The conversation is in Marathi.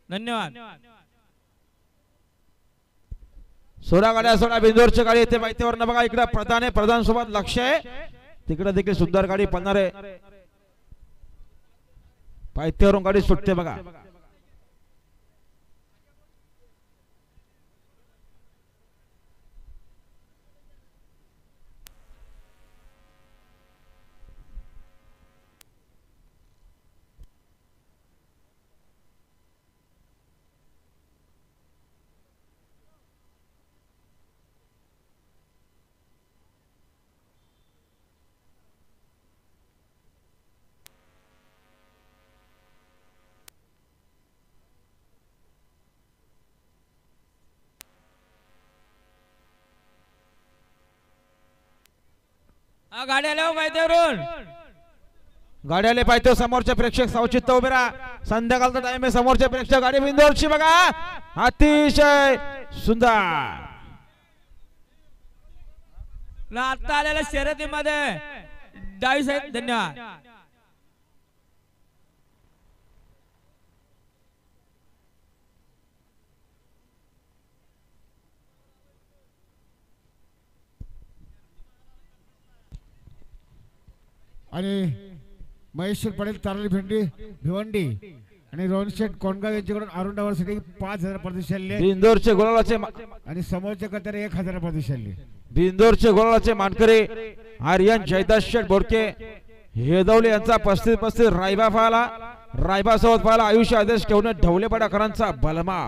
धन्यवाद. सोळा गाड्या सोळा बिंदोरची गाडी येते माहितीवर बघा. इकडे प्रधान आहे, प्रधान सोबत लक्ष आहे. तिकडे देखील सुंदर गाडी पडणार आहे. पायथ्यावरून गाडी सुटते बघा. गाड्याला माहितीवरून गाड्याले पाहतो. समोरचे प्रेक्षक सावचित्त उभे राहा. संध्याकाळचा टाइम आहे. समोरचे प्रेक्षक गाडी बिंदोरची बघा. अतिशय सुंदर आता आलेल्या शर्यतीमध्ये डावी साहेब धन्यवाद. आणि महेश पटेल तारली भेंडी भिवंडी आणि रोहन शेठ कोंडगाव यांच्याकडून अरुण डावरसाठी 5000 प्रतिशत बिंदोरचे गोलाचे आणि समोरच्या कतारे 1000 प्रतिशत. बिंदोरचे गोलाचे मानकरी आर्यन जयदास शेठ बोरके हेदवले यांचा 35 रायबा पाहिला. रायबा सोबत पाहिला आयुष्य आदेश ठेवणे ढवलेपाडाकरांचा बलमा.